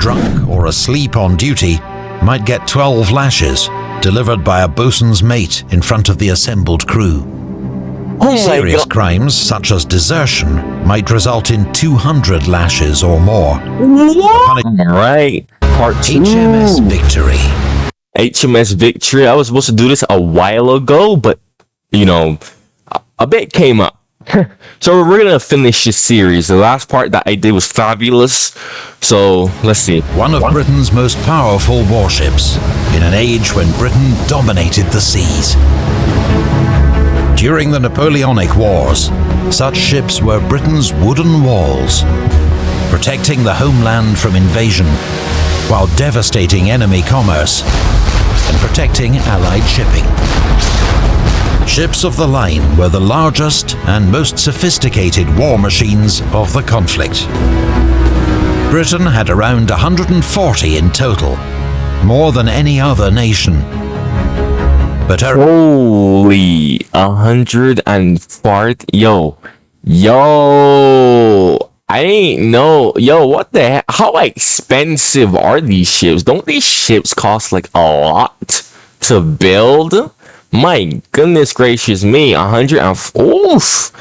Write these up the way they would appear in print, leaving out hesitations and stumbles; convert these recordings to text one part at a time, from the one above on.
drunk or asleep on duty, might get 12 lashes delivered by a boatswain's mate in front of the assembled crew. Serious crimes such as desertion might result in 200 lashes or more. Alright, part 2. HMS Victory. HMS Victory. I was supposed to do this a while ago, but, you know, a bit came up. So we're gonna finish this series. The last part that I did was fabulous. So let's see. One of Britain's most powerful warships in an age when Britain dominated the seas. During the Napoleonic Wars, such ships were Britain's wooden walls, protecting the homeland from invasion while devastating enemy commerce and protecting Allied shipping. Ships of the line were the largest and most sophisticated war machines of the conflict. Britain had around 140 in total, more than any other nation. But holy, 140, yo, I didn't know, what the heck, how expensive are these ships? Don't these ships cost like a lot to build? My goodness gracious me, 100 and oof.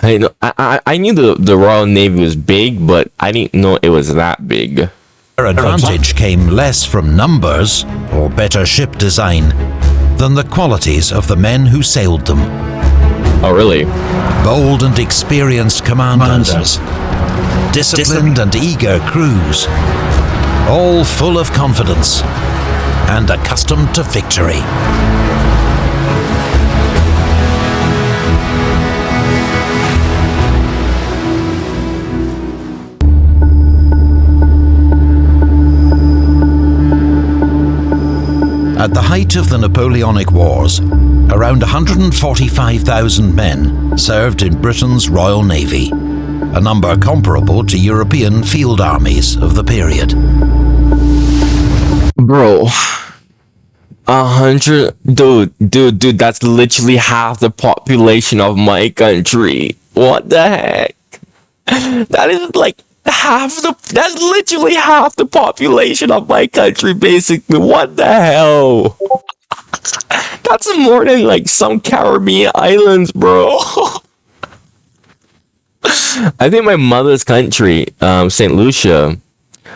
I knew the Royal Navy was big, but I didn't know it was that big. Their advantage came less from numbers or better ship design than the qualities of the men who sailed them. Oh, really? Bold and experienced commanders, disciplined and eager crews, all full of confidence and accustomed to victory. At the height of the Napoleonic Wars, around 145,000 men served in Britain's Royal Navy, a number comparable to European field armies of the period. Bro, 100, dude, that's literally half the population of my country. What the heck? That is like that's literally half the population of my country, basically. What the hell? That's more than like some Caribbean islands, bro. I think my mother's country, St. Lucia,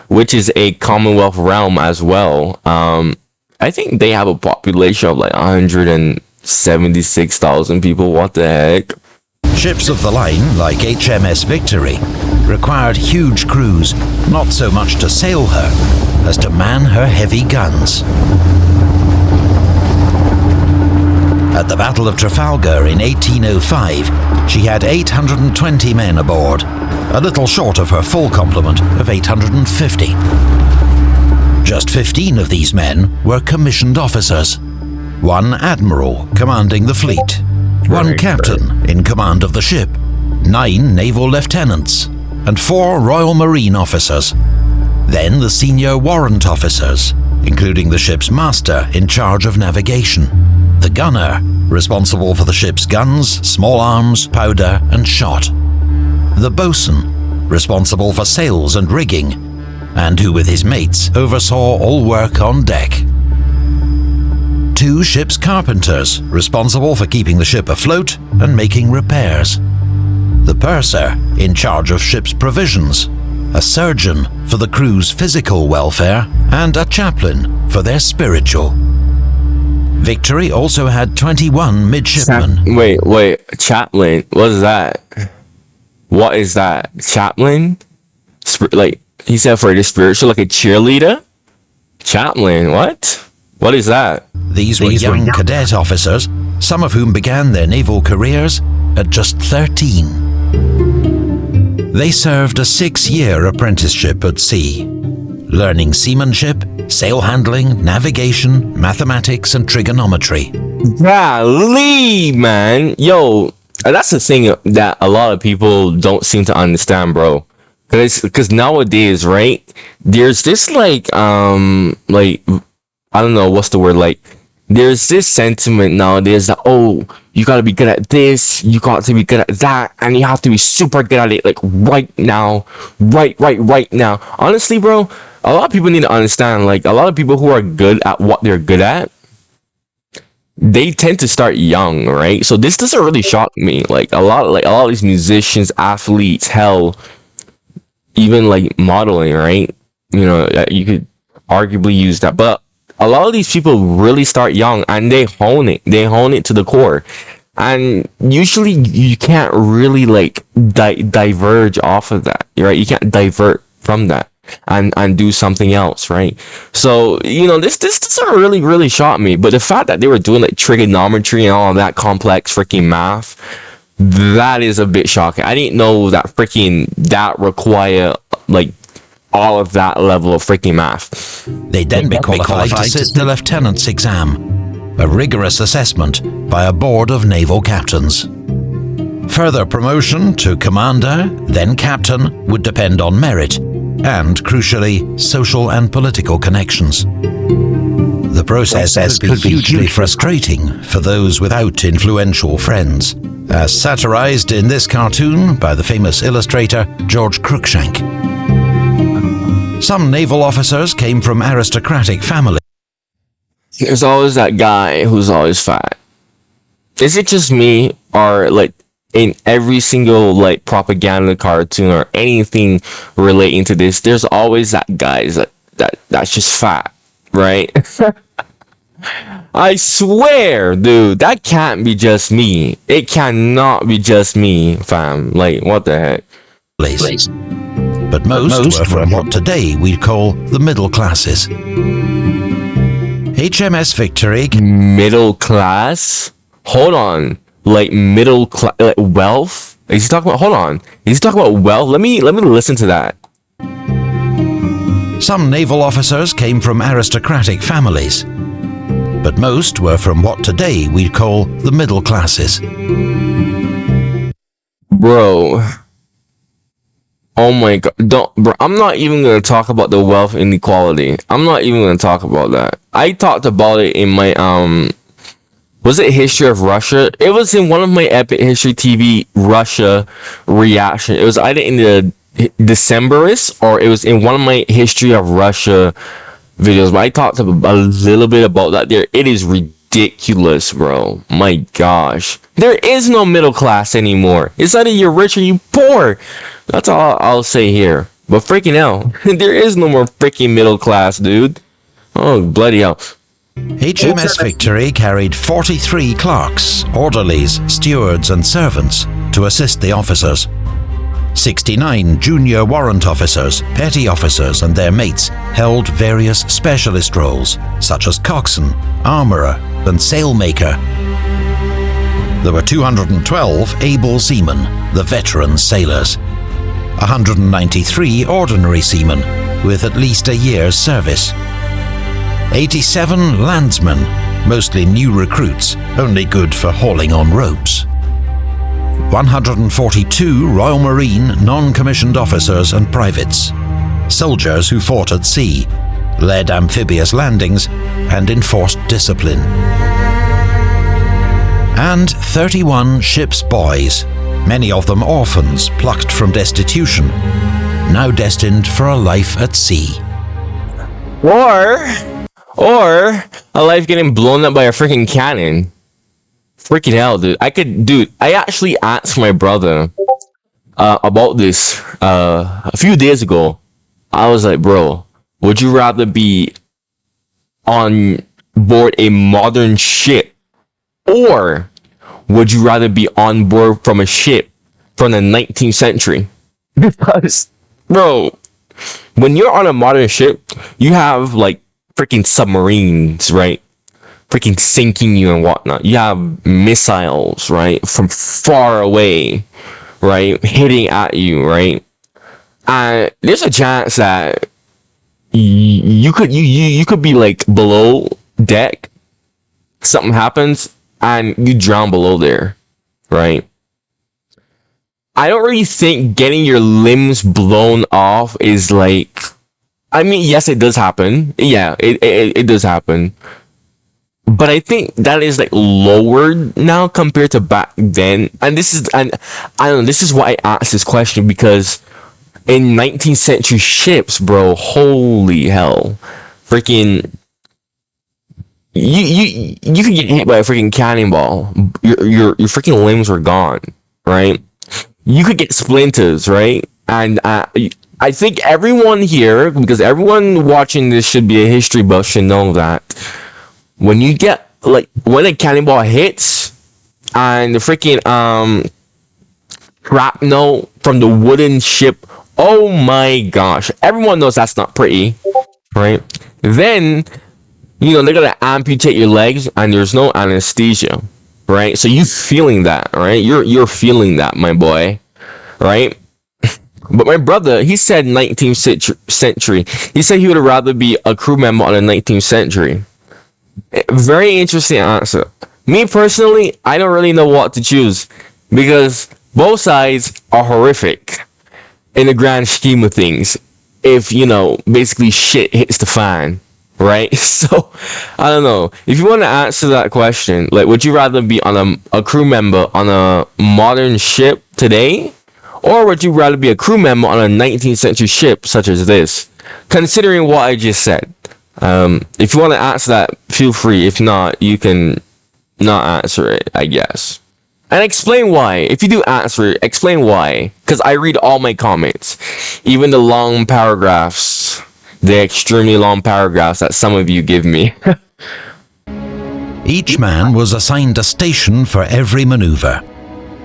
which is a Commonwealth realm as well, I think they have a population of like 176,000 people. What the heck? Ships of the line, like HMS Victory, required huge crews, not so much to sail her, as to man her heavy guns. At the Battle of Trafalgar in 1805, she had 820 men aboard, a little short of her full complement of 850. Just 15 of these men were commissioned officers, one admiral commanding the fleet, one captain in command of the ship, 9 naval lieutenants, and 4 Royal Marine officers. Then the senior warrant officers, including the ship's master in charge of navigation, the gunner, responsible for the ship's guns, small arms, powder, and shot, the boatswain, responsible for sails and rigging, and who with his mates oversaw all work on deck. 2 ship's carpenters, responsible for keeping the ship afloat and making repairs. The purser, in charge of ship's provisions, a surgeon for the crew's physical welfare, and a chaplain for their spiritual. Victory also had 21 midshipmen. Wait, chaplain? What is that? What is that? Chaplain? Like, he said for the spiritual, like a cheerleader? Chaplain, what? What is that? These were young cadet officers, some of whom began their naval careers at just 13. They served a 6-year apprenticeship at sea, learning seamanship, sail handling, navigation, mathematics, and trigonometry. Golly, man. Yo, that's the thing that a lot of people don't seem to understand, bro. Because nowadays, right, there's this like I don't know what's the word, like there's this sentiment nowadays that, oh, you gotta be good at this, you got to be good at that, and you have to be super good at it, like right now, right now. Honestly, bro, a lot of people need to understand, like, a lot of people who are good at what they're good at, they tend to start young, right? So this doesn't really shock me. Like a lot of these musicians, athletes, hell, even like modeling, right? You know, you could arguably use that, but a lot of these people really start young and they hone it. They hone it to the core, and usually you can't really like diverge off of that, right? You can't divert from that and do something else, right? So you know, this doesn't really shock me, but the fact that they were doing like trigonometry and all of that complex freaking math, that is a bit shocking. I didn't know that freaking that require like all of that level of freaking math. They'd then be qualified to sit the lieutenant's exam, a rigorous assessment by a board of naval captains. Further promotion to commander, then captain, would depend on merit and, crucially, social and political connections. The process could be hugely frustrating for those without influential friends, as satirized in this cartoon by the famous illustrator George Cruikshank. Some naval officers came from aristocratic families. There's always that guy who's always fat. Is it just me, or like in every single like propaganda cartoon or anything relating to this, there's always that guy that's just fat, right? I swear, dude, that can't be just me. It cannot be just me, fam. Like, what the heck? But most were from what today we'd call the middle classes. HMS Victory. Middle class? Hold on. Like middle class, like wealth? Is he talking about? Hold on. Is he talking about wealth? Let me listen to that. Some naval officers came from aristocratic families, but most were from what today we'd call the middle classes. Bro. Oh my god, bro, I'm not even gonna talk about the wealth inequality. I'm not even gonna talk about that. I talked about it in my was it History of Russia? It was in one of my Epic History TV Russia reaction. It was either in the Decemberist or it was in one of my History of Russia videos. But I talked a little bit about that there. It is ridiculous, bro. My gosh, there is no middle class anymore. It's either you're rich or you poor. That's all I'll say here. But freaking hell, there is no more freaking middle class, dude. Oh, bloody hell. HMS Victory carried 43 clerks, orderlies, stewards and servants to assist the officers. 69 junior warrant officers, petty officers and their mates held various specialist roles, such as coxswain, armourer and sailmaker. There were 212 able seamen, the veteran sailors. 193 ordinary seamen with at least a year's service. 87 landsmen, mostly new recruits, only good for hauling on ropes. 142 Royal Marine non-commissioned officers and privates, soldiers who fought at sea, led amphibious landings and enforced discipline. And 31 ship's boys, many of them orphans plucked from destitution, now destined for a life at sea. Or a life getting blown up by a freaking cannon. Freaking hell, dude. I actually asked my brother about this a few days ago. I was like, bro, would you rather be on board a modern ship, or would you rather be on board from a ship from the 19th century? Because, bro, when you're on a modern ship, you have like freaking submarines, right? Freaking sinking you and whatnot. You have missiles, right, from far away, right, hitting at you, right? And there's a chance that you could be like below deck, something happens and you drown below there, right? I don't really think getting your limbs blown off is like, I mean, yes, it does happen. Yeah, it does happen. but I think that is like lowered now compared to back then. And I don't know, this is why I asked this question, because in 19th century ships, bro, holy hell, freaking, you could get hit by a freaking cannonball, your freaking limbs were gone, right? You could get splinters, right? And I think everyone here, because everyone watching this should be a history buff, should know that when you get, like, when a cannonball hits and the freaking shrapnel from the wooden ship, oh my gosh, everyone knows that's not pretty, right? Then, you know, they're gonna amputate your legs and there's no anesthesia, right? So you feeling that, right? You're feeling that, my boy, right? But my brother, he said 19th century. He said he would rather be a crew member on the 19th century. Very interesting answer. Me personally, I don't really know what to choose, because both sides are horrific in the grand scheme of things. If, you know, basically shit hits the fan, right? So I don't know. If you want to answer that question, like, would you rather be on a crew member on a modern ship today, or would you rather be a crew member on a 19th century ship such as this? Considering what I just said. If you want to answer that, feel free. If not, you can not answer it, I guess. And explain why. If you do answer it, explain why. Because I read all my comments. Even the long paragraphs. The extremely long paragraphs that some of you give me. Each man was assigned a station for every maneuver.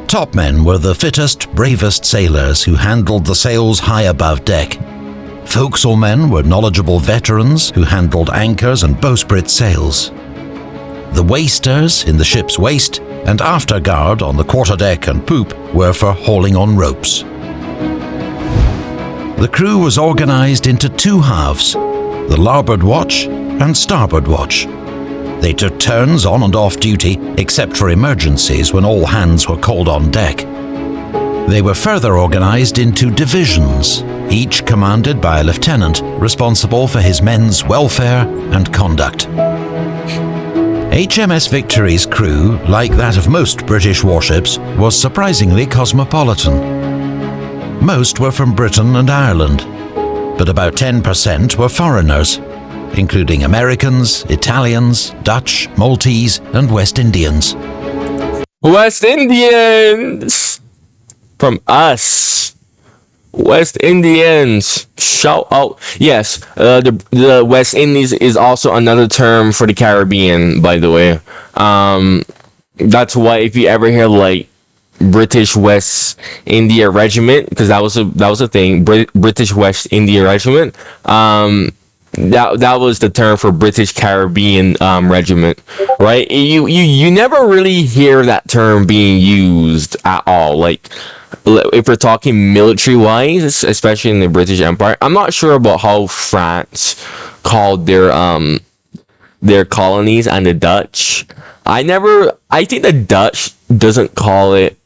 Top men were the fittest, bravest sailors who handled the sails high above deck. Forecastle men were knowledgeable veterans who handled anchors and bowsprit sails. The waisters in the ship's waist and afterguard on the quarterdeck and poop were for hauling on ropes. The crew was organized into two halves, the larboard watch and starboard watch. They took turns on and off duty, except for emergencies when all hands were called on deck. They were further organized into divisions, each commanded by a lieutenant responsible for his men's welfare and conduct. HMS Victory's crew, like that of most British warships, was surprisingly cosmopolitan. Most were from Britain and Ireland, but about 10% were foreigners, including Americans, Italians, Dutch, Maltese, and West Indians. West Indians! From us. West Indians. Shout out. Yes, the West Indies is also another term for the Caribbean, by the way. That's why if you ever hear, like, British West India Regiment, because that was a thing, British West India Regiment, that was the term for British Caribbean Regiment, right? You never really hear that term being used at all. Like, if we're talking military wise, especially in the British Empire, I'm not sure about how France called their colonies and the Dutch. I think the Dutch doesn't call it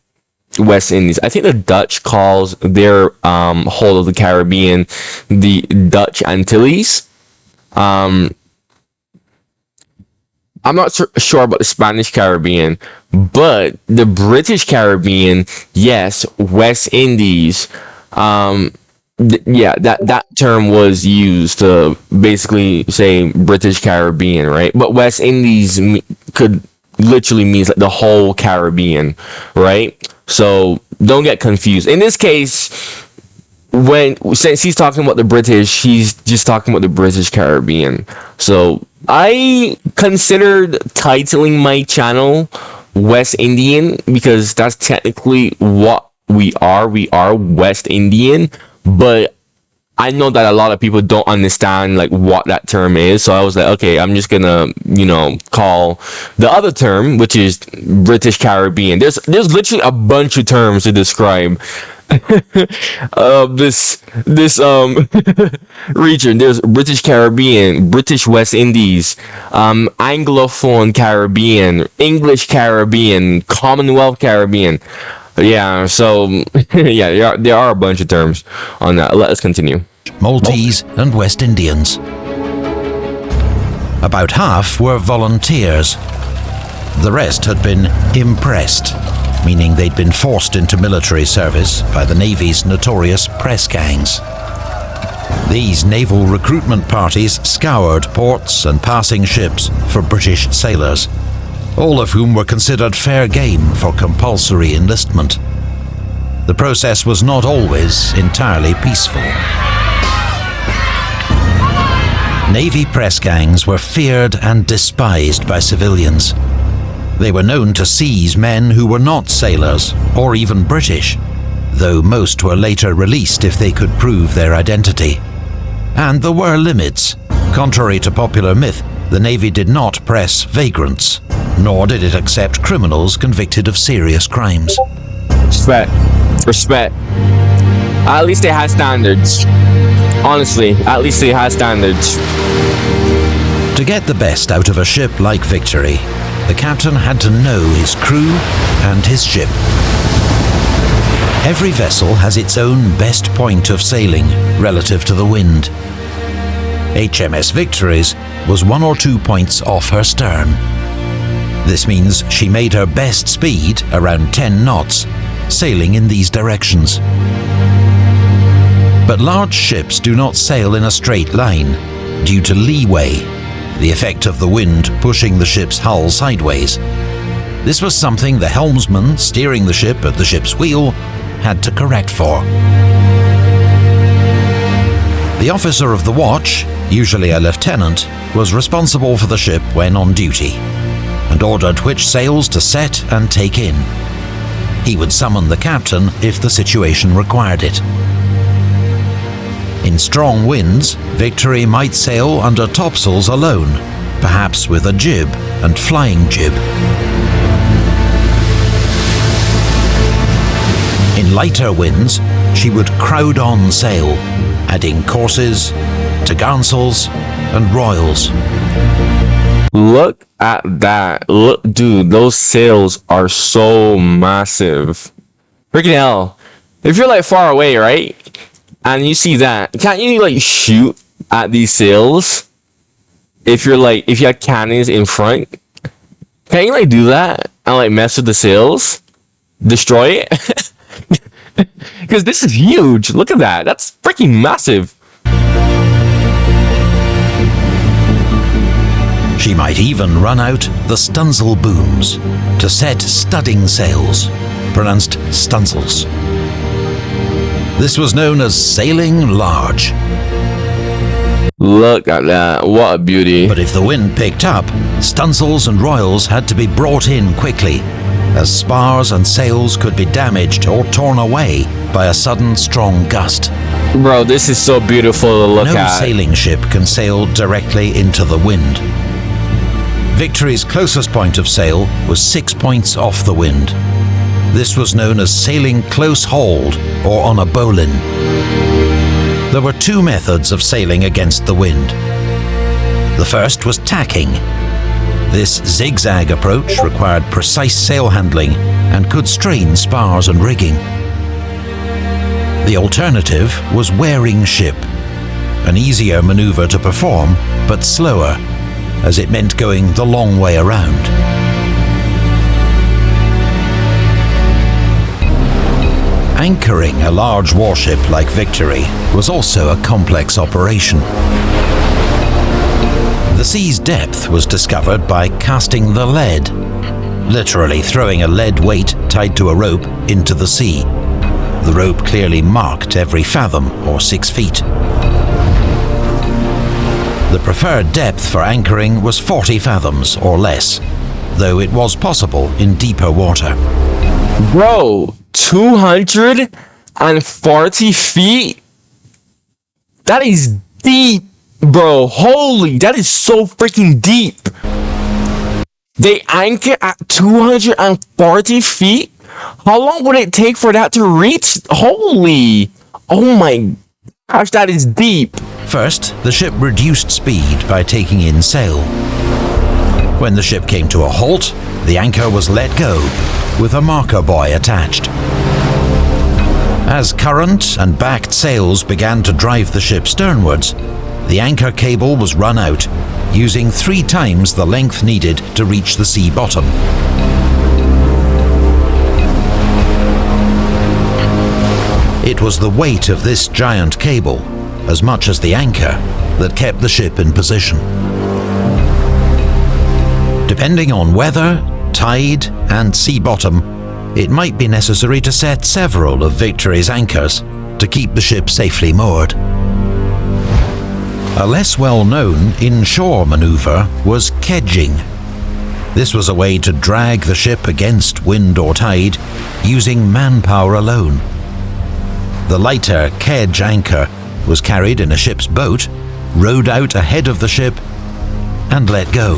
West Indies. I think the Dutch calls their whole of the Caribbean the Dutch Antilles. I'm not sure about the Spanish Caribbean, but the British Caribbean, yes, West Indies. Yeah, that term was used to basically say British Caribbean, right? But West Indies could literally means like the whole Caribbean, right? So don't get confused. In this case, since he's talking about the British, he's just talking about the British Caribbean. So I considered titling my channel West Indian because that's technically what we are. We are West Indian, but I know that a lot of people don't understand like what that term is. So I was like, okay, I'm just gonna, call the other term, which is British Caribbean. There's literally a bunch of terms to describe this region. There's British Caribbean, British West Indies, Anglophone Caribbean, English Caribbean, Commonwealth Caribbean. Yeah, so yeah, there are a bunch of terms on that. Let us continue. Maltese and West Indians. About half were volunteers. The rest had been impressed, meaning they'd been forced into military service by the Navy's notorious press gangs. These naval recruitment parties scoured ports and passing ships for British sailors, all of whom were considered fair game for compulsory enlistment. The process was not always entirely peaceful. Navy press gangs were feared and despised by civilians. They were known to seize men who were not sailors or even British, though most were later released if they could prove their identity. And there were limits. Contrary to popular myth, the Navy did not press vagrants, nor did it accept criminals convicted of serious crimes. Respect. At least they had standards. Honestly, at least they had standards. To get the best out of a ship like Victory, the captain had to know his crew and his ship. Every vessel has its own best point of sailing relative to the wind. HMS Victory's was 1 or 2 points off her stern. This means she made her best speed, around 10 knots, sailing in these directions. But large ships do not sail in a straight line due to leeway, the effect of the wind pushing the ship's hull sideways. This was something the helmsman steering the ship at the ship's wheel had to correct for. The officer of the watch, usually a lieutenant, was responsible for the ship when on duty, and ordered which sails to set and take in. He would summon the captain if the situation required it. In strong winds, Victory might sail under topsails alone, perhaps with a jib and flying jib. In lighter winds, she would crowd on sail, adding courses, topsails, and royals. Look at that. Look, dude, those sails are so massive. Freaking hell. If you're like far away, right? And you see that, can't you like shoot at these sails? If you have cannons in front, can't you like do that and like mess with the sails? Destroy it? Because this is huge. Look at that. That's freaking massive. She might even run out the stunsail booms to set studding sails, pronounced stunsails. This was known as sailing large. Look at that. What a beauty. But if the wind picked up, stunsails and royals had to be brought in quickly, as spars and sails could be damaged or torn away by a sudden strong gust. Bro, this is so beautiful to look at. No sailing ship can sail directly into the wind. Victory's closest point of sail was 6 points off the wind. This was known as sailing close hauled or on a bowline. There were 2 methods of sailing against the wind. The first was tacking. This zigzag approach required precise sail handling and could strain spars and rigging. The alternative was wearing ship, an easier maneuver to perform, but slower, as it meant going the long way around. Anchoring a large warship like Victory was also a complex operation. The sea's depth was discovered by casting the lead, literally throwing a lead weight tied to a rope into the sea. The rope clearly marked every fathom, or 6 feet. The preferred depth for anchoring was 40 fathoms or less, though it was possible in deeper water. Bro, 240 feet? That is deep, bro. Holy, that is so freaking deep. They anchor at 240 feet? How long would it take for that to reach? Holy, oh my gosh, that is deep. First, the ship reduced speed by taking in sail. When the ship came to a halt, the anchor was let go, with a marker buoy attached. As current and backed sails began to drive the ship sternwards, the anchor cable was run out, using 3 times the length needed to reach the sea bottom. It was the weight of this giant cable, as much as the anchor, that kept the ship in position. Depending on weather, tide, and sea bottom, it might be necessary to set several of Victory's anchors to keep the ship safely moored. A less well-known inshore maneuver was kedging. This was a way to drag the ship against wind or tide using manpower alone. The lighter kedge anchor was carried in a ship's boat, rowed out ahead of the ship, and let go.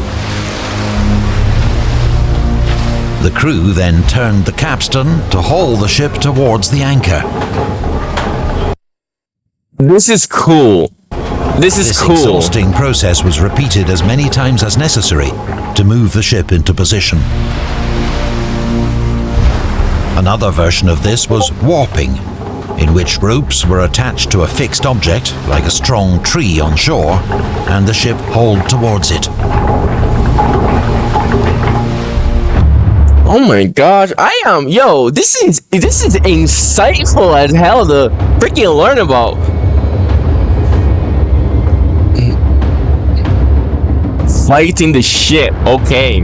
The crew then turned the capstan to haul the ship towards the anchor. This is cool. This exhausting process was repeated as many times as necessary to move the ship into position. Another version of this was warping, in which ropes were attached to a fixed object, like a strong tree on shore, and the ship hauled towards it. Oh my gosh, this is insightful as hell to freaking learn about. Fighting the ship, okay.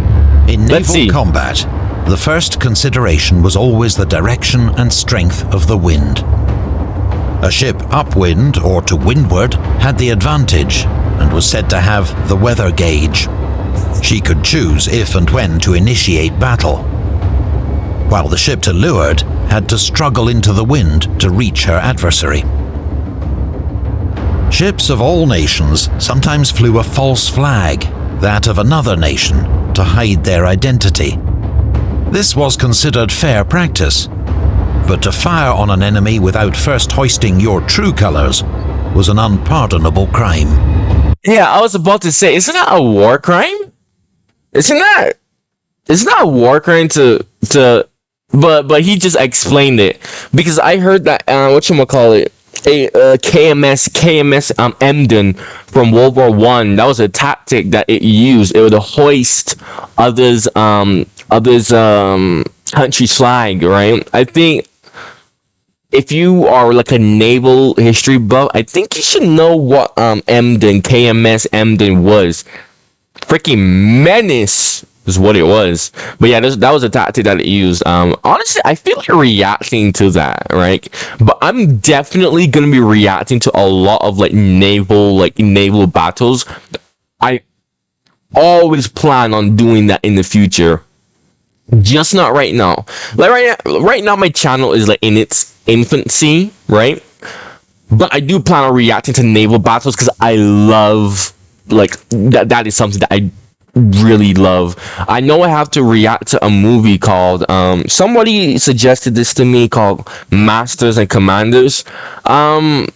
In naval combat, the first consideration was always the direction and strength of the wind. A ship upwind or to windward had the advantage and was said to have the weather gauge. She could choose if and when to initiate battle, while the ship to leeward had to struggle into the wind to reach her adversary. Ships of all nations sometimes flew a false flag, that of another nation, to hide their identity. This was considered fair practice, but to fire on an enemy without first hoisting your true colors was an unpardonable crime. Yeah, I was about to say, isn't that a war crime? Isn't that a war crime but he just explained it, because I heard that whatchamacallit, KMS Emden from World War One. That was a tactic that it used. It would hoist others country's flag, right? I think if you are like a naval history buff, I think you should know what KMS Emden was. Freaking menace is what it was. But yeah, that was a tactic that it used. Honestly, I feel like reacting to that, right? But I'm definitely gonna be reacting to a lot of naval battles. I always plan on doing that in the future. Just not right now. Like right now my channel is like in its infancy, right? But I do plan on reacting to naval battles because I love that is something that I really love. I know I have to react to a movie called somebody suggested this to me, called Masters and Commanders. I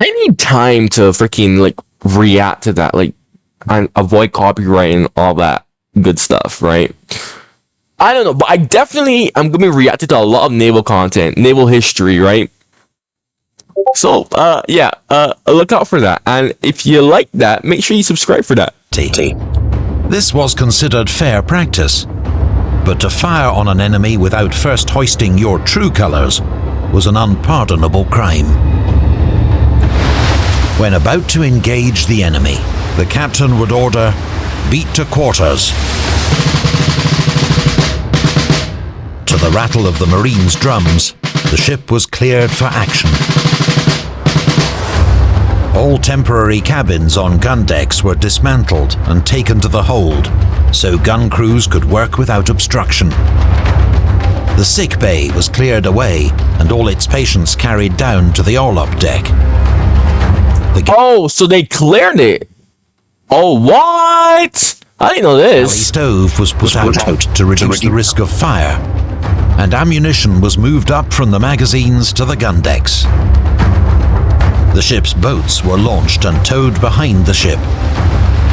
need time to freaking react to that, and avoid copyright and all that good stuff, right? I don't know, but I'm gonna be reacting to a lot of naval content, naval history, right? So look out for that, and if you like that, make sure you subscribe for that. This was considered fair practice, but to fire on an enemy without first hoisting your true colors was an unpardonable crime. When about to engage the enemy, the captain would order, "Beat to quarters." To the rattle of the Marines' drums, the ship was cleared for action. All temporary cabins on gun decks were dismantled and taken to the hold, so gun crews could work without obstruction. The sick bay was cleared away and all its patients carried down to the orlop deck. So they cleared it. Oh, what? I didn't know this. The stove was put out to reduce the risk of fire, and ammunition was moved up from the magazines to the gun decks. The ship's boats were launched and towed behind the ship.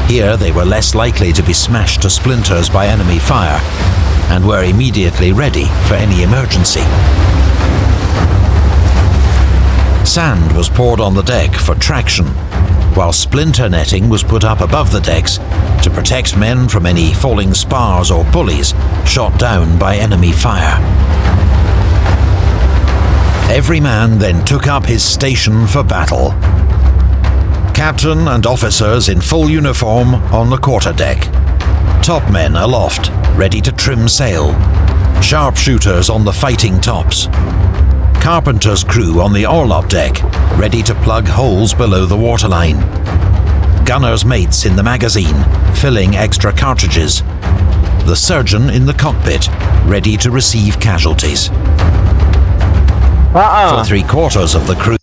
Here they were less likely to be smashed to splinters by enemy fire, and were immediately ready for any emergency. Sand was poured on the deck for traction, while splinter netting was put up above the decks to protect men from any falling spars or pulleys shot down by enemy fire. Every man then took up his station for battle. Captain and officers in full uniform on the quarterdeck. Top men aloft, ready to trim sail. Sharpshooters on the fighting tops. Carpenter's crew on the orlop deck, ready to plug holes below the waterline. Gunner's mates in the magazine, filling extra cartridges. The surgeon in the cockpit, ready to receive casualties. For 3/4 of the crew.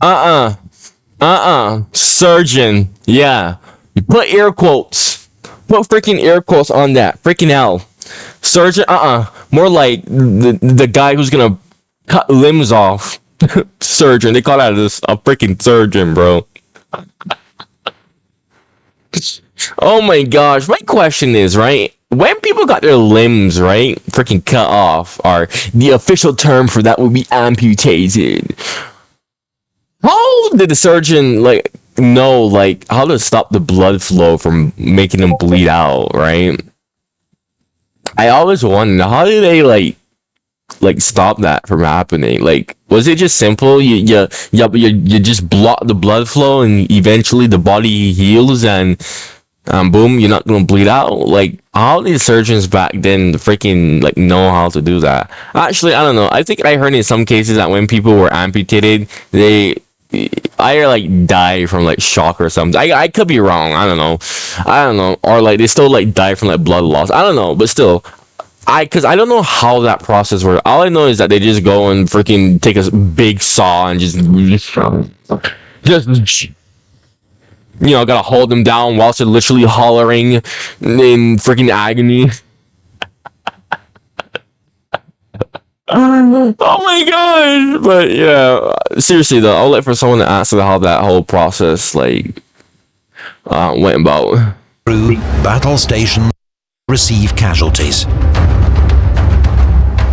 Surgeon. Yeah. You put air quotes. Put freaking air quotes on that. Freaking hell. Surgeon. More like the guy who's gonna cut limbs off. Surgeon. They call that a freaking surgeon, bro. Oh my gosh. My question is, right? When people got their limbs, right, freaking cut off, or the official term for that would be amputated. How did the surgeon know how to stop the blood flow from making them bleed out, right? I always wondered, how did they stop that from happening? Was it just simple? You just block the blood flow and eventually the body heals and boom, you're not gonna bleed out? How did surgeons back then freaking know how to do that? Actually, I don't know. I think I heard in some cases that when people were amputated, they either die from shock or something. I could be wrong. I don't know. Or they still die from blood loss. I don't know. But still, because I don't know how that process works. All I know is that they just go and freaking take a big saw and just gotta hold them down whilst they're literally hollering in freaking agony. Oh my god! But yeah, seriously though, I'll let for someone to answer how that whole process went about. Crew, battle station, receive casualties.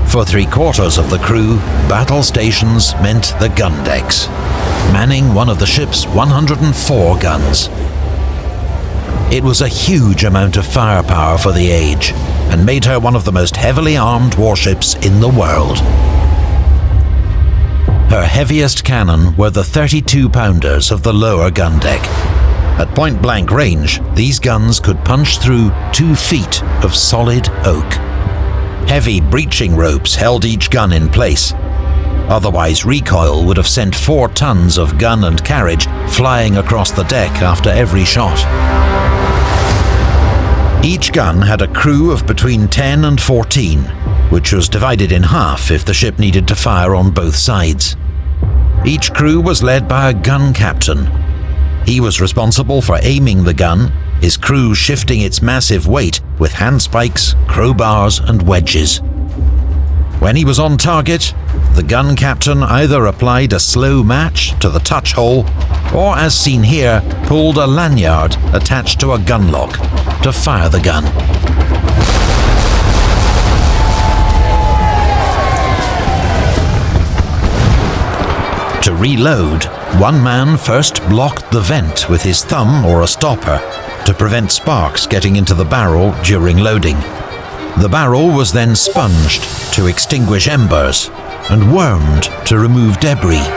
For 3/4 of the crew, battle stations meant the gun decks, manning one of the ship's 104 guns. It was a huge amount of firepower for the age, and made her one of the most heavily armed warships in the world. Her heaviest cannon were the 32-pounders of the lower gun deck. At point-blank range, these guns could punch through 2 feet of solid oak. Heavy breaching ropes held each gun in place. Otherwise, recoil would have sent 4 tons of gun and carriage flying across the deck after every shot. Each gun had a crew of between 10 and 14, which was divided in half if the ship needed to fire on both sides. Each crew was led by a gun captain. He was responsible for aiming the gun, his crew shifting its massive weight with handspikes, crowbars, and wedges. When he was on target, the gun captain either applied a slow match to the touch hole, or as seen here, pulled a lanyard attached to a gun lock to fire the gun. To reload, one man first blocked the vent with his thumb or a stopper to prevent sparks getting into the barrel during loading. The barrel was then sponged to extinguish embers and wormed to remove debris.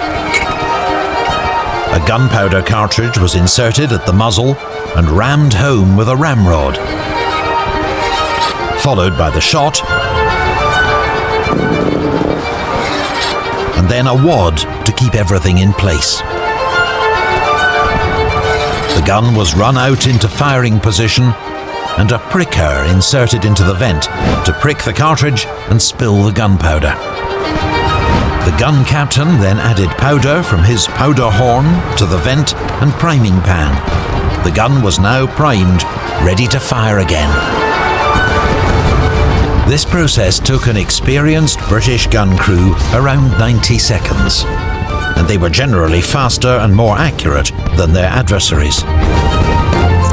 A gunpowder cartridge was inserted at the muzzle and rammed home with a ramrod, followed by the shot, and then a wad to keep everything in place. The gun was run out into firing position and a pricker inserted into the vent to prick the cartridge and spill the gunpowder. The gun captain then added powder from his powder horn to the vent and priming pan. The gun was now primed, ready to fire again. This process took an experienced British gun crew around 90 seconds, and they were generally faster and more accurate than their adversaries.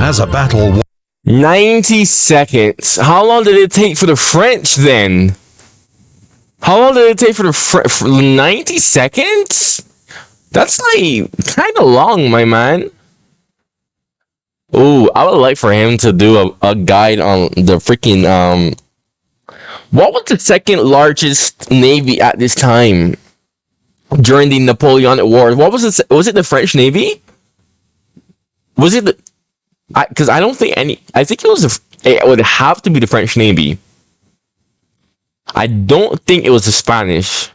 As a battle 90 seconds. How long did it take for the French then? How long did it take for the French? 90 seconds? That's kind of long, my man. Ooh, I would like for him to do a guide on the freaking what was the second largest navy at this time during the Napoleonic Wars? What was it? Was it the French Navy? Was it the? Because I don't think any. I think it would have to be the French Navy. I don't think it was the Spanish.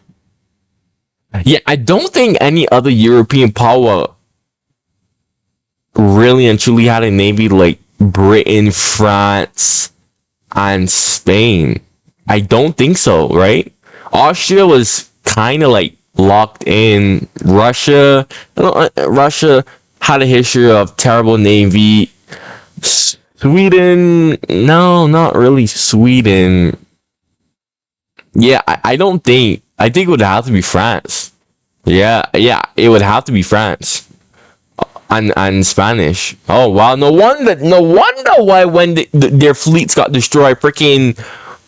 Yeah, I don't think any other European power really and truly had a navy like Britain, France, and Spain. I don't think so, right? Austria was kind of like locked in. Russia had a history of terrible navy. Sweden, no, not really Sweden. Yeah, I don't think. I think it would have to be France. Yeah, it would have to be France. And Spanish. Oh wow, no wonder why when their fleets got destroyed, freaking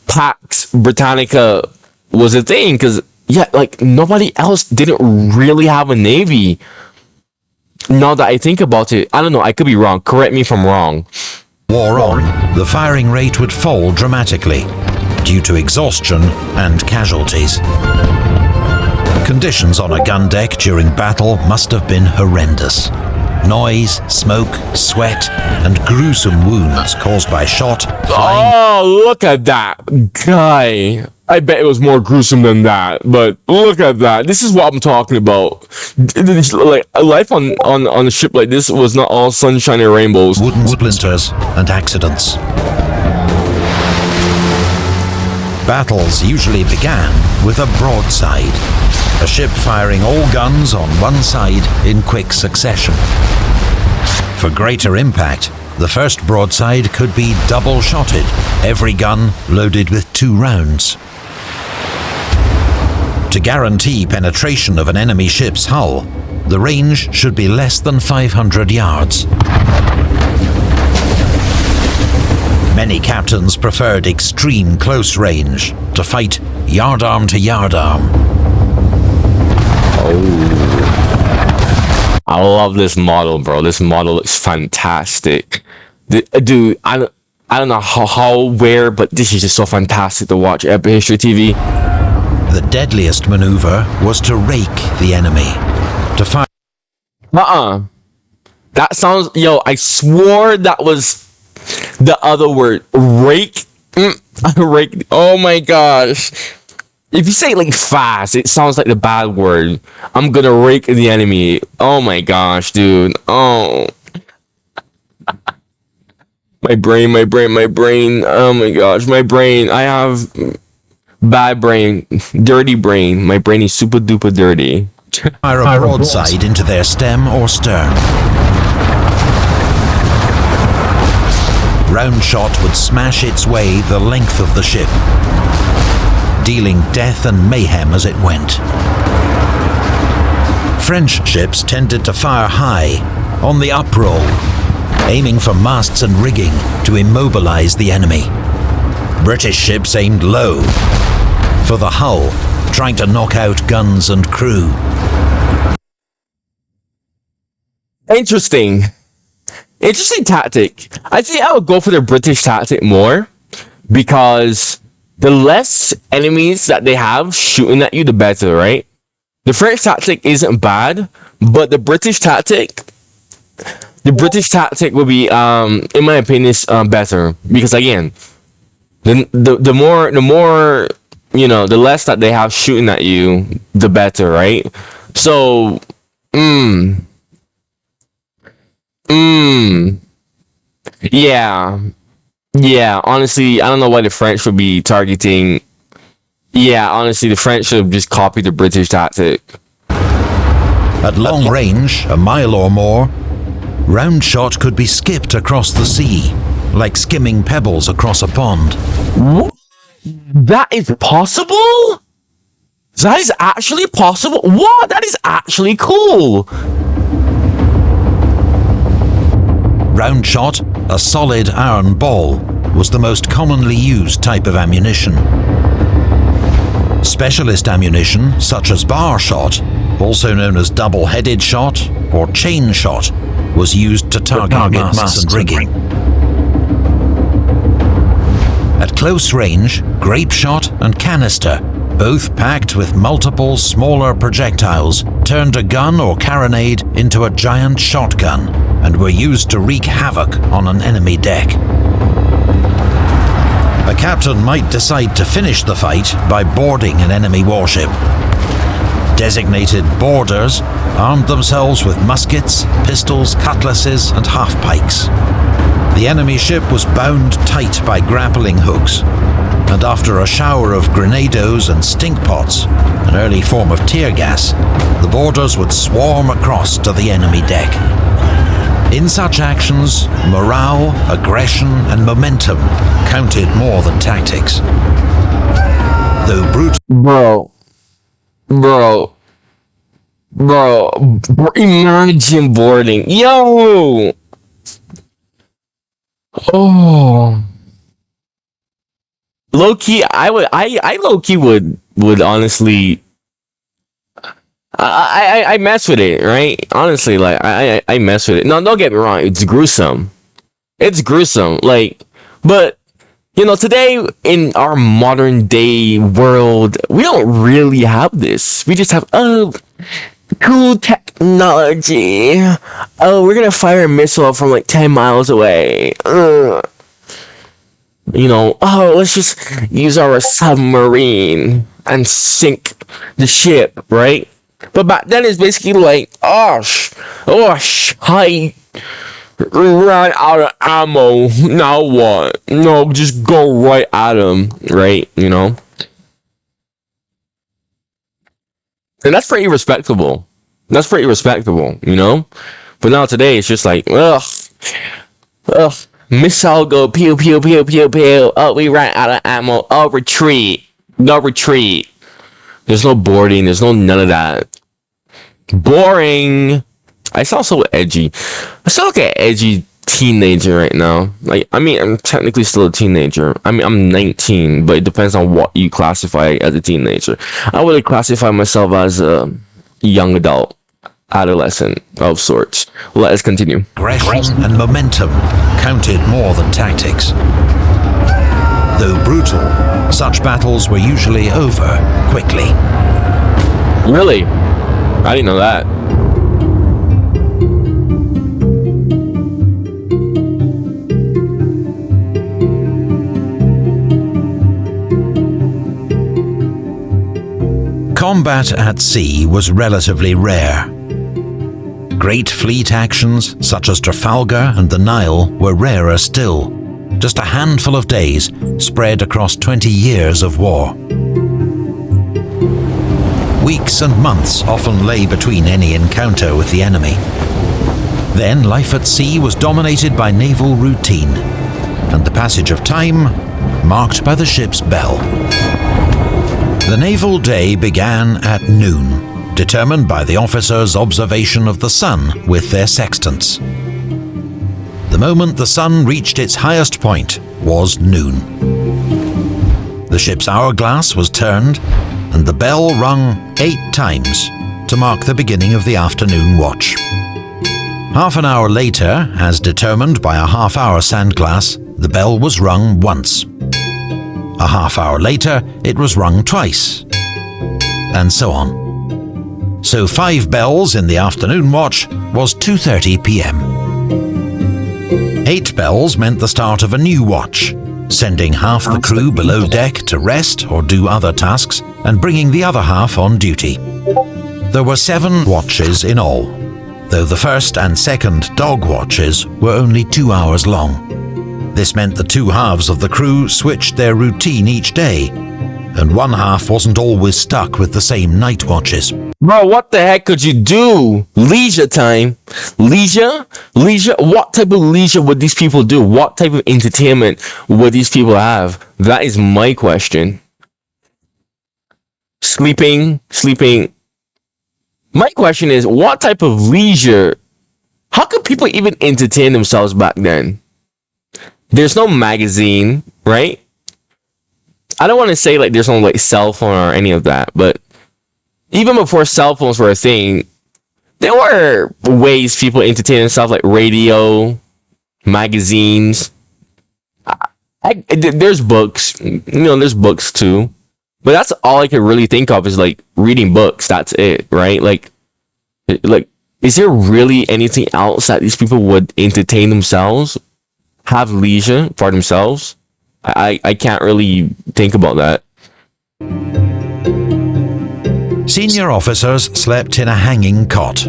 Pax Britannica was a thing. Because yeah, like nobody else didn't really have a navy. Now that I think about it, I don't know, I could be wrong. Correct me if I'm wrong. War on, the firing rate would fall dramatically due to exhaustion and casualties. Conditions on a gun deck during battle must have been horrendous. Noise, smoke, sweat, and gruesome wounds caused by shot, flying. Oh, look at that guy. I bet it was more gruesome than that, but look at that. This is what I'm talking about. Like life on a ship like this was not all sunshine and rainbows. Wooden splinters and accidents. Battles usually began with a broadside, a ship firing all guns on one side in quick succession. For greater impact, the first broadside could be double-shotted, every gun loaded with 2 rounds. To guarantee penetration of an enemy ship's hull, the range should be less than 500 yards. Many captains preferred extreme close range to fight yardarm to yardarm. Oh, I love this model, bro. This model looks fantastic. Dude, I don't know where, but this is just so fantastic to watch. Epic History TV. The deadliest maneuver was to rake the enemy. To fire. That sounds. Yo, I swore that was the other word. Rake. Rake. Oh my gosh. If you say it like fast, it sounds like the bad word. I'm gonna rake the enemy. Oh my gosh, dude. Oh. My brain. Oh my gosh, my brain. I have bad brain, dirty brain. My brain is super duper dirty. Fire a broadside into their stem or stern. Round shot would smash its way the length of the ship, dealing death and mayhem as it went. French ships tended to fire high, on the uproll, aiming for masts and rigging to immobilize the enemy. British ships aimed low, for the hull, trying to knock out guns and crew. Interesting tactic. I think I would go for the British tactic more, because the less enemies that they have shooting at you, the better, right? The French tactic isn't bad, but the British tactic would be, in my opinion, better, because again, the more you know, the less that they have shooting at you, the better, right? So, yeah, honestly, I don't know why the French would be targeting. Yeah, honestly, the French should have just copied the British tactic. At long range, a mile or more, round shot could be skipped across the sea, like skimming pebbles across a pond. What? That is possible? That is actually possible? What? That is actually cool. Round shot, a solid iron ball, was the most commonly used type of ammunition. Specialist ammunition, such as bar shot, also known as double-headed shot, or chain shot was used to target masts and rigging. At close range, grape shot and canister, both packed with multiple smaller projectiles, turned a gun or carronade into a giant shotgun and were used to wreak havoc on an enemy deck. A captain might decide to finish the fight by boarding an enemy warship. Designated boarders armed themselves with muskets, pistols, cutlasses, and half-pikes. The enemy ship was bound tight by grappling hooks, and after a shower of grenados and stink pots, an early form of tear gas, the boarders would swarm across to the enemy deck. In such actions, morale, aggression, and momentum counted more than tactics. Though brutal... Bro, imagine boarding. Yo! Oh. Low-key, I low-key would honestly... I mess with it, right? Honestly, like, I mess with it. No, don't get me wrong, it's gruesome. It's gruesome, like, but, you know, today, in our modern day world, we don't really have this. We just have, cool technology. Oh, we're gonna fire a missile from like 10 miles away. You know, oh, let's just use our submarine and sink the ship, right? But back then it's basically like, I ran out of ammo. Now what? No, just go right at him, right? You know? And that's pretty respectable. That's pretty respectable, you know? But now today it's just like, missile go pew pew pew pew pew. Oh, we ran out of ammo. Oh, retreat. No retreat. There's no boarding. There's no none of that. Boring. I sound so edgy. I sound like an edgy teenager right now. Like, I mean, I'm technically still a teenager. I mean, I'm 19, but it depends on what you classify as a teenager. I would classify myself as a young adult, adolescent of sorts. Let us continue. Aggression and momentum counted more than tactics. Though brutal, such battles were usually over quickly. Really? I didn't know that. Combat at sea was relatively rare. Great fleet actions, such as Trafalgar and the Nile, were rarer still. Just a handful of days spread across 20 years of war. Weeks and months often lay between any encounter with the enemy. Then life at sea was dominated by naval routine, and the passage of time marked by the ship's bell. The naval day began at noon, determined by the officers' observation of the sun with their sextants. The moment the sun reached its highest point was noon. The ship's hourglass was turned, and the bell rung 8 times to mark the beginning of the afternoon watch. Half an hour later, as determined by a half-hour sandglass, the bell was rung once. A half hour later, it was rung twice, and so on. So 5 bells in the afternoon watch was 2:30 p.m. 8 bells meant the start of a new watch, sending half the crew below deck to rest or do other tasks, and bringing the other half on duty. There were 7 watches in all, though the first and second dog watches were only 2 hours long. This meant the 2 halves of the crew switched their routine each day, and one half wasn't always stuck with the same night watches. Bro, what the heck could you do? Leisure time? Leisure? Leisure? What type of leisure would these people do? What type of entertainment would these people have? That is my question. Sleeping. My question is, what type of leisure? How could people even entertain themselves back then? There's no magazine, right? I don't want to say like there's no like cell phone or any of that, but even before cell phones were a thing, there were ways people entertain themselves, like radio, magazines. There's books, there's books too, but that's all I can really think of is like reading books. That's it, right? Like, is there really anything else that these people would entertain themselves, have leisure for themselves? I can't really think about that. Senior officers slept in a hanging cot.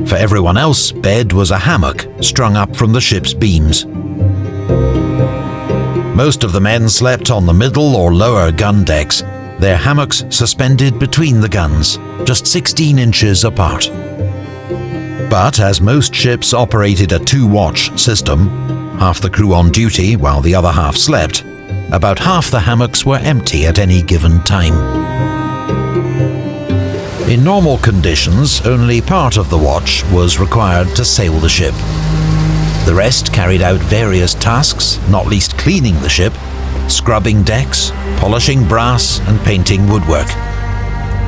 For everyone else, bed was a hammock strung up from the ship's beams. Most of the men slept on the middle or lower gun decks, their hammocks suspended between the guns, just 16 inches apart. But as most ships operated a two-watch system, half the crew on duty while the other half slept, about half the hammocks were empty at any given time. In normal conditions, only part of the watch was required to sail the ship. The rest carried out various tasks, not least cleaning the ship, scrubbing decks, polishing brass and painting woodwork.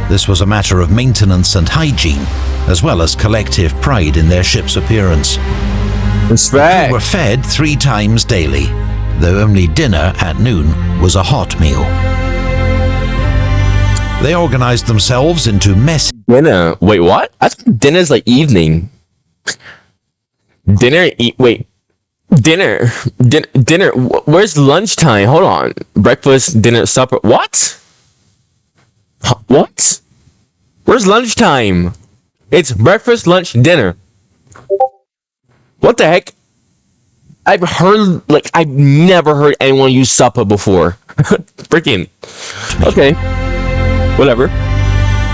This was a matter of maintenance and hygiene, as well as collective pride in their ship's appearance. Respect. They were fed 3 times daily, though only dinner at noon was a hot meal. They organized themselves into mess. Dinner. Wait, what? I thought dinner's like evening. Dinner. Dinner. Dinner. Where's lunchtime? Hold on. Breakfast, dinner, supper. What? What? Where's lunchtime? It's breakfast, lunch, dinner. What the heck? I've never heard anyone use supper before. Freaking. Okay. Whatever.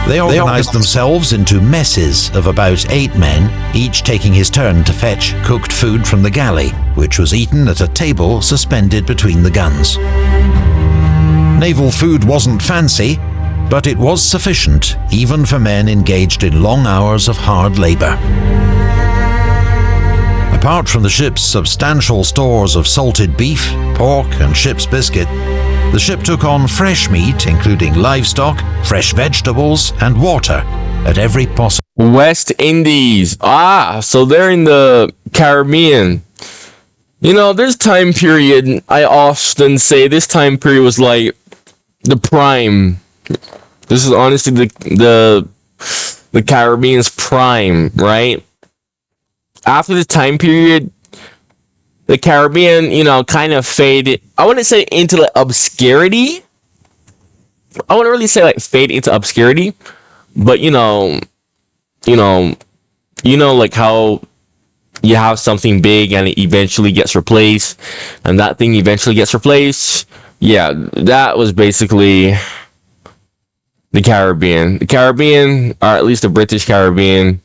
They organized themselves into messes of about 8 men, each taking his turn to fetch cooked food from the galley, which was eaten at a table suspended between the guns. Naval food wasn't fancy, but it was sufficient, even for men engaged in long hours of hard labor. Apart from the ship's substantial stores of salted beef, pork, and ship's biscuit, the ship took on fresh meat, including livestock, fresh vegetables, and water at every possible. West Indies. So they're in the Caribbean. This time period, I often say this time period was like the prime. This is honestly the Caribbean's prime, right? After this time period, the Caribbean, kind of faded. I wouldn't say into like obscurity. I wouldn't really say like fade into obscurity, but like how you have something big and it eventually gets replaced, and that thing eventually gets replaced. Yeah, that was basically the Caribbean. The Caribbean, or at least the British Caribbean,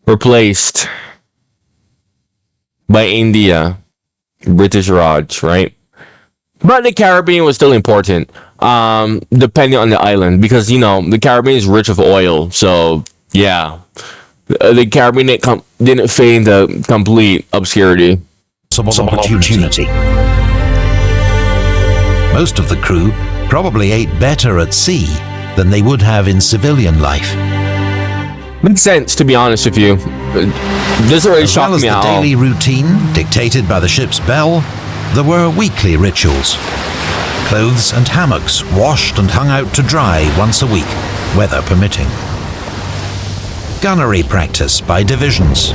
replaced by India, British Raj, right? But the Caribbean was still important, depending on the island, because the Caribbean is rich of oil. So yeah, the Caribbean didn't fade into complete obscurity. Some opportunity. Most of the crew probably ate better at sea than they would have in civilian life. Makes sense, to be honest with you. This already shocked me out. As well as the daily routine dictated by the ship's bell, there were weekly rituals. Clothes and hammocks washed and hung out to dry once a week, weather permitting. Gunnery practice by divisions.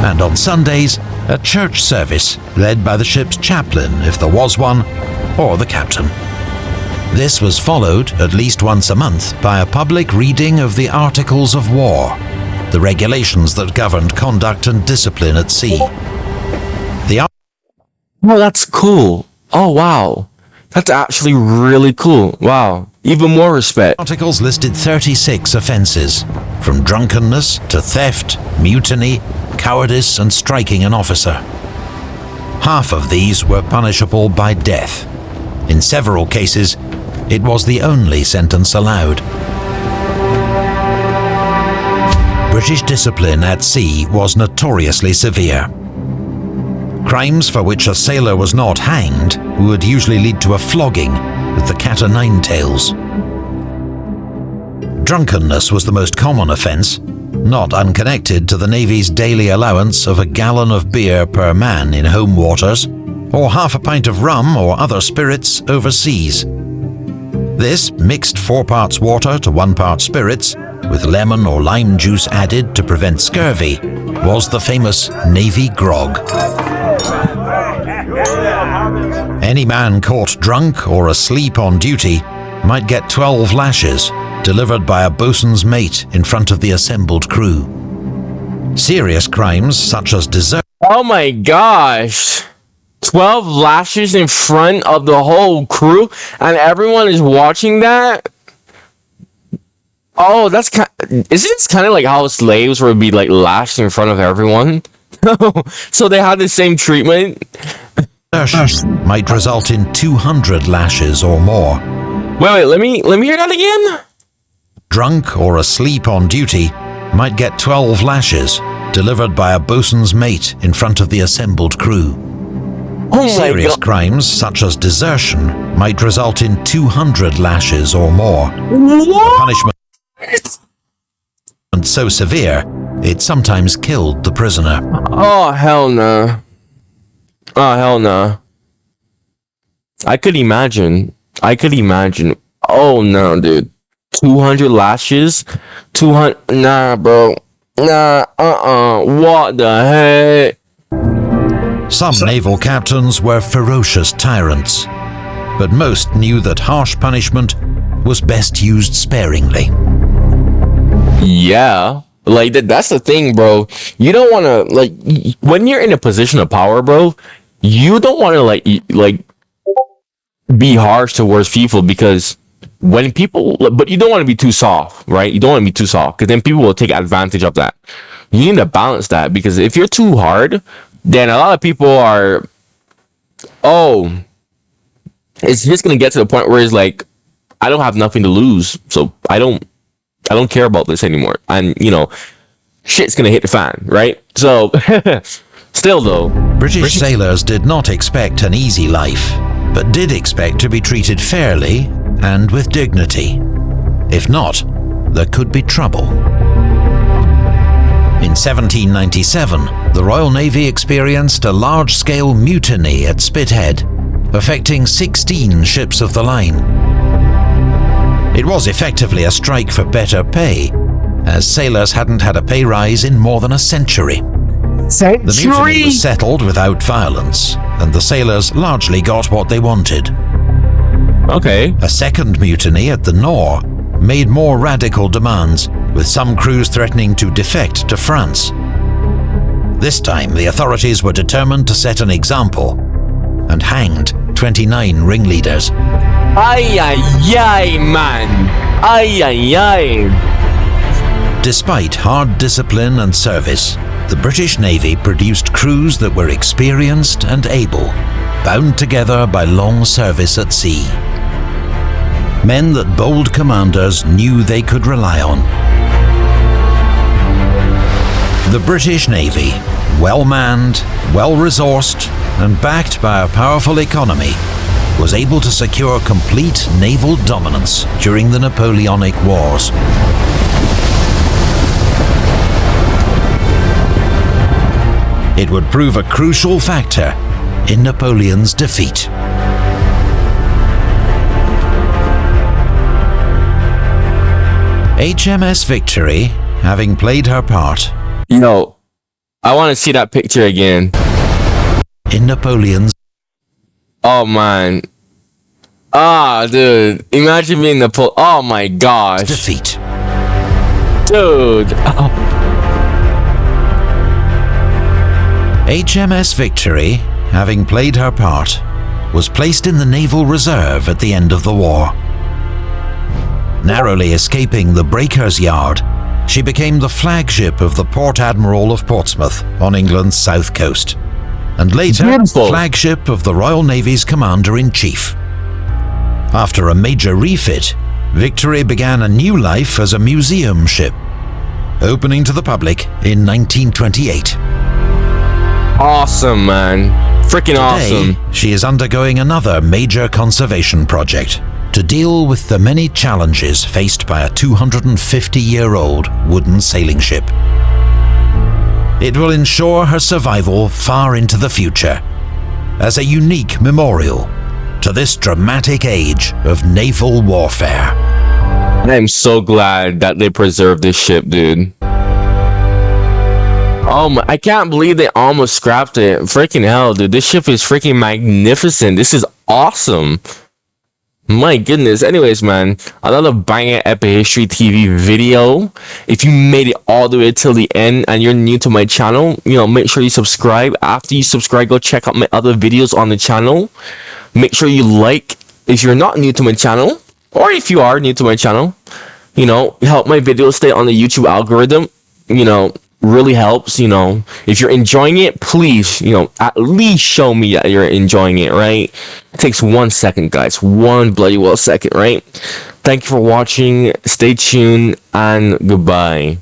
And on Sundays, a church service led by the ship's chaplain, if there was one, or the captain. This was followed, at least once a month, by a public reading of the Articles of War, the regulations that governed conduct and discipline at sea. Oh, that's cool. Oh, wow. That's actually really cool. Wow. Even more respect. Articles listed 36 offences, from drunkenness to theft, mutiny, cowardice, and striking an officer. Half of these were punishable by death. In several cases, it was the only sentence allowed. British discipline at sea was notoriously severe. Crimes for which a sailor was not hanged would usually lead to a flogging with the cat o' nine tails. Drunkenness was the most common offence, not unconnected to the Navy's daily allowance of a gallon of beer per man in home waters, or half a pint of rum or other spirits overseas. This, mixed 4 parts water to 1 part spirits, with lemon or lime juice added to prevent scurvy, was the famous Navy grog. Any man caught drunk or asleep on duty might get 12 lashes, delivered by a boatswain's mate in front of the assembled crew. Serious crimes such as desertion. Oh my gosh. 12 lashes in front of the whole crew and everyone is watching that? Oh, that's kind isn't it kind of like how slaves would be like lashed in front of everyone? So they had the same treatment? Desertion might result in 200 lashes or more. Wait, let me hear that again? Drunk or asleep on duty might get 12 lashes, delivered by a boatswain's mate in front of the assembled crew. Oh my Serious God. crimes such as desertion might result in 200 lashes or more. What? Punishment so severe, it sometimes killed the prisoner. Oh hell no. Oh hell no. I could imagine. Oh no, dude. 200 lashes? 200? Nah, bro. Nah, what the heck? Some naval captains were ferocious tyrants, but most knew that harsh punishment was best used sparingly. Yeah. Like, that's the thing, bro. You don't want to, like, when you're in a position of power, bro, you don't want to, like, be harsh towards people because when people, but you don't want to be too soft, right? You don't want to be too soft because then people will take advantage of that. You need to balance that because if you're too hard, then a lot of people are, it's just going to get to the point where it's like, I don't have nothing to lose, so I don't care about this anymore. And, you know, shit's going to hit the fan, right? So, still though. British sailors did not expect an easy life, but did expect to be treated fairly and with dignity. If not, there could be trouble. In 1797, the Royal Navy experienced a large-scale mutiny at Spithead, affecting 16 ships of the line. It was effectively a strike for better pay, as sailors hadn't had a pay rise in more than a century. The mutiny was settled without violence, and the sailors largely got what they wanted. Okay. A second mutiny at the Nore made more radical demands, with some crews threatening to defect to France. This time, the authorities were determined to set an example, and hanged 29 ringleaders. Ay, ay, ay, man. Ay, ay, ay. Despite hard discipline and service, the British Navy produced crews that were experienced and able, bound together by long service at sea. Men that bold commanders knew they could rely on. The British Navy, well-manned, well-resourced, and backed by a powerful economy, was able to secure complete naval dominance during the Napoleonic Wars. It would prove a crucial factor in Napoleon's defeat. HMS Victory, having played her part I want to see that picture again. In Napoleon's Oh man. Dude, imagine being oh my gosh. defeat. Dude. HMS Victory, having played her part, was placed in the Naval Reserve at the end of the war. Narrowly escaping the Breakers' Yard, she became the flagship of the Port Admiral of Portsmouth on England's south coast, and later flagship of the Royal Navy's Commander-in-Chief. After a major refit, Victory began a new life as a museum ship, opening to the public in 1928. Awesome, man. Freaking Today, awesome. she is undergoing another major conservation project, to deal with the many challenges faced by a 250-year-old wooden sailing ship. It will ensure her survival far into the future as a unique memorial to this dramatic age of naval warfare. I am so glad that they preserved this ship, dude. Oh my, I can't believe they almost scrapped it. Freaking hell, dude. This ship is freaking magnificent. This is awesome. My goodness. Anyways, man, another banger Epic History TV video. If you made it all the way till the end and you're new to my channel, make sure you subscribe. After you subscribe, go check out my other videos on the channel. Make sure you like if you're not new to my channel, or if you are new to my channel, help my videos stay on the YouTube algorithm. Really helps. If you're enjoying it, please, at least show me that you're enjoying it, right? It takes 1 second, guys. 1 bloody well second, right? Thank you for watching. Stay tuned and goodbye.